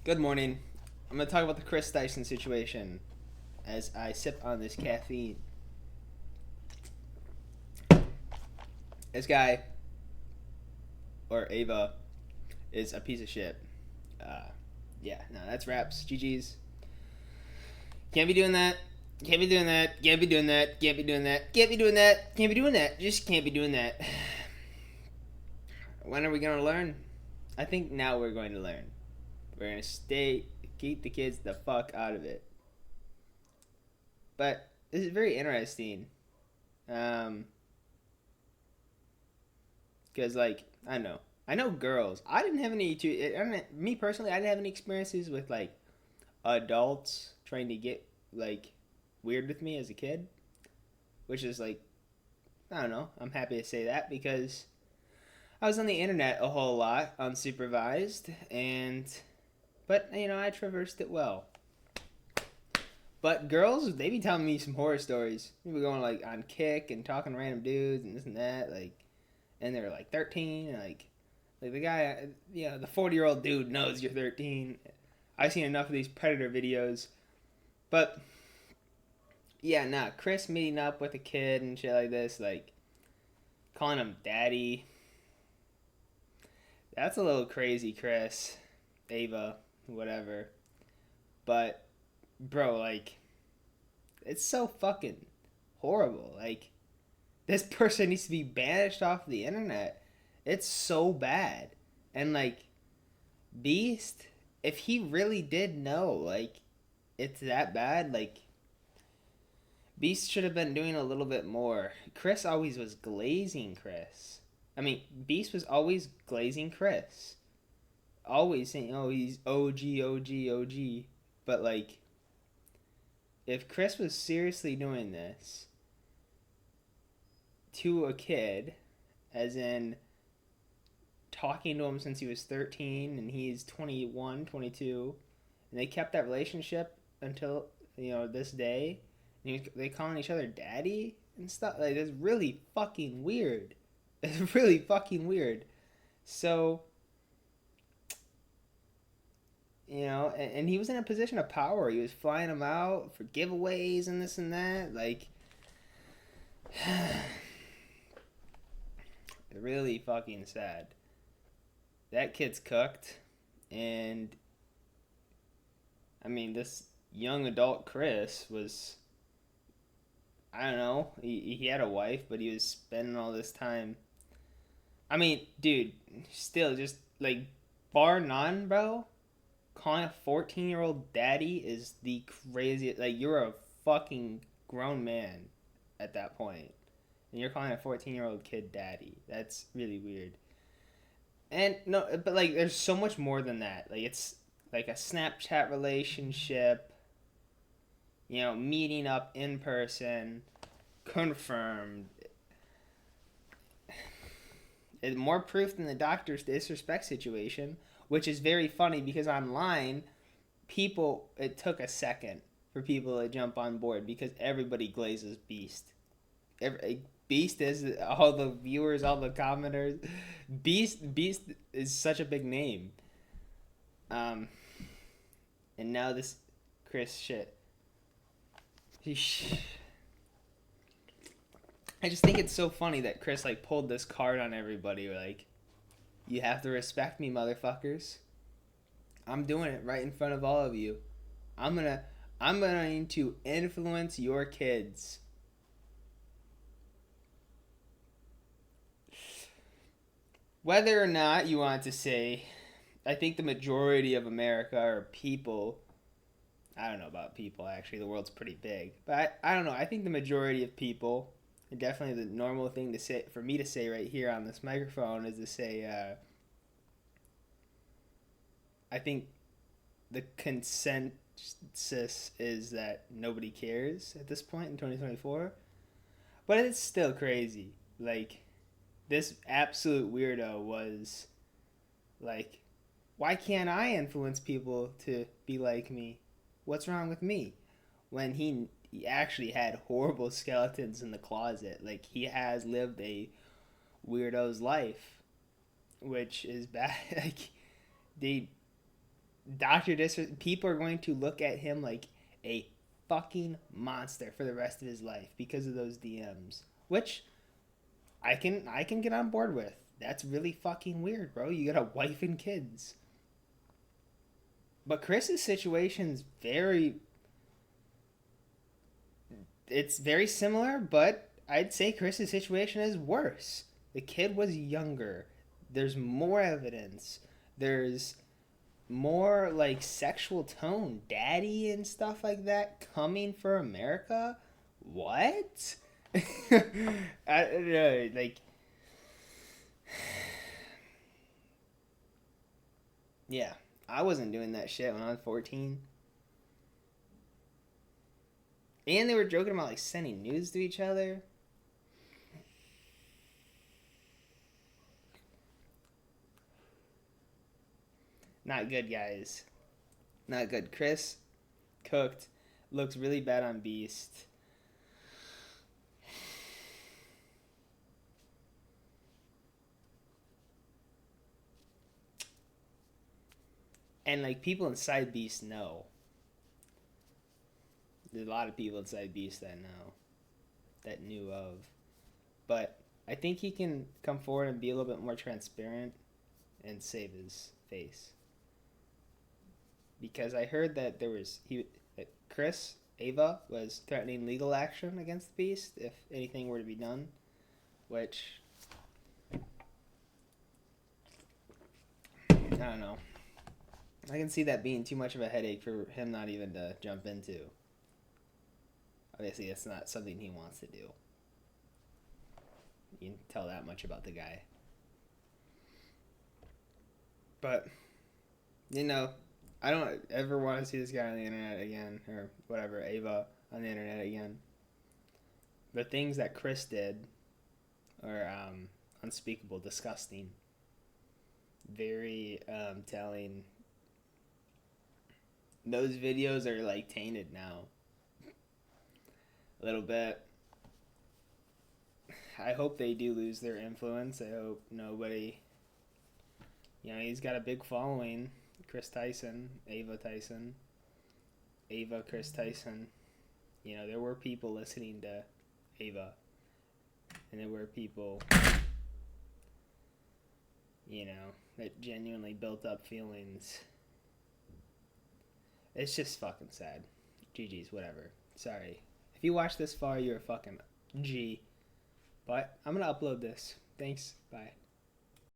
Good morning. I'm going to talk about the Chris Tyson situation as I sip on this caffeine. This guy, or Ava, is a piece of shit. Uh, yeah, no, that's raps. GG's. Can't be doing that. Can't be doing that. Can't be doing that. Can't be doing that. Can't be doing that. Can't be doing that. Just can't be doing that. When are we going to learn? I think now we're going to learn. We're going to keep the kids the fuck out of it. But this is very interesting. Um, Because, like, I don't know. I know girls. I didn't have any, me personally, I didn't have any experiences with, like, adults trying to get, like, weird with me as a kid. Which is, like, I don't know. I'm happy to say that because I was on the internet a whole lot, unsupervised, but, I traversed it well. But girls, they be telling me some horror stories. They be going, like, on Kick and talking to random dudes and this and that, like, and they're like 13, and like the guy, the 40-year-old dude knows you're 13. I've seen enough of these predator videos, but yeah, nah, Chris meeting up with a kid and shit like this, like calling him daddy. That's a little crazy, Chris, Ava, whatever. But bro, like, it's so fucking horrible. Like, this person needs to be banished off the internet. It's so bad. And like Beast, if he really did know, like, it's that bad, like, Beast should have been doing a little bit more. Chris always was glazing Chris. I mean, Beast was always glazing Chris. Always saying, oh, he's OG, OG, OG. But like, if Chris was seriously doing this to a kid, as in talking to him since he was 13 and he's 21, 22, and they kept that relationship until, this day. And they calling each other daddy and stuff. Like, it's really fucking weird. It's really fucking weird. So, and he was in a position of power. He was flying them out for giveaways and this and that. Like, really fucking sad. That kid's cooked, and I mean, this young adult Chris was, I don't know, he had a wife, but he was spending all this time. I mean, dude, still, just like, bar none, bro, calling a 14-year-old daddy is the craziest. Like, you're a fucking grown man at that point, and you're calling a 14-year-old kid daddy. That's really weird. And no, but like, there's so much more than that. Like, it's like a Snapchat relationship, meeting up in person, confirmed. It's more proof than the doctor's disrespect situation, which is very funny because online, it took a second for people to jump on board because everybody glazes Beast. Beast is all the viewers, all the commenters. Beast is such a big name. Um, and now this Chris shit. I just think it's so funny that Chris like pulled this card on everybody. Like, you have to respect me, motherfuckers. I'm doing it right in front of all of you. I'm going to influence your kids. Whether or not you want to say, I think the majority of America are people. I don't know about people, actually. The world's pretty big. But I don't know. I think the majority of people, and definitely the normal thing to say, for me to say right here on this microphone, is to say, I think the consensus is that nobody cares at this point in 2024. But it's still crazy. Like, this absolute weirdo was like, why can't I influence people to be like me? What's wrong with me? When he actually had horrible skeletons in the closet. Like, he has lived a weirdo's life, which is bad. Like, they Doctor Disrespect. People are going to look at him like a fucking monster for the rest of his life because of those DMs, which I can get on board with. That's really fucking weird, bro. You got a wife and kids. But Chris's situation's very it's very similar, but I'd say Chris's situation is worse. The kid was younger. There's more evidence. There's more like sexual tone, daddy and stuff like that coming for America. What? I don't know, like yeah, I wasn't doing that shit when I was 14. And they were joking about like sending news to each other. Not good, guys. Not good. Chris cooked. Looks really bad on Beast. And like people inside Beast know. There's a lot of people inside Beast that know. That knew of. But I think he can come forward and be a little bit more transparent and save his face. Because I heard that that Chris Ava was threatening legal action against the Beast if anything were to be done, which I don't know. I can see that being too much of a headache for him not even to jump into. Obviously, it's not something he wants to do. You can tell that much about the guy. But, you know, I don't ever want to see this guy on the internet again, or whatever, Ava on the internet again. The things that Chris did are unspeakable, disgusting, very telling. Those videos are like tainted now. A little bit. I hope they do lose their influence. I hope nobody. You know, he's got a big following. Chris Tyson, Ava Tyson, Ava Chris Tyson. You know, there were people listening to Ava, and there were people, you know, that genuinely built up feelings. It's just fucking sad. GG's, whatever. Sorry. If you watched this far, you're a fucking G. But I'm gonna upload this. Thanks. Bye.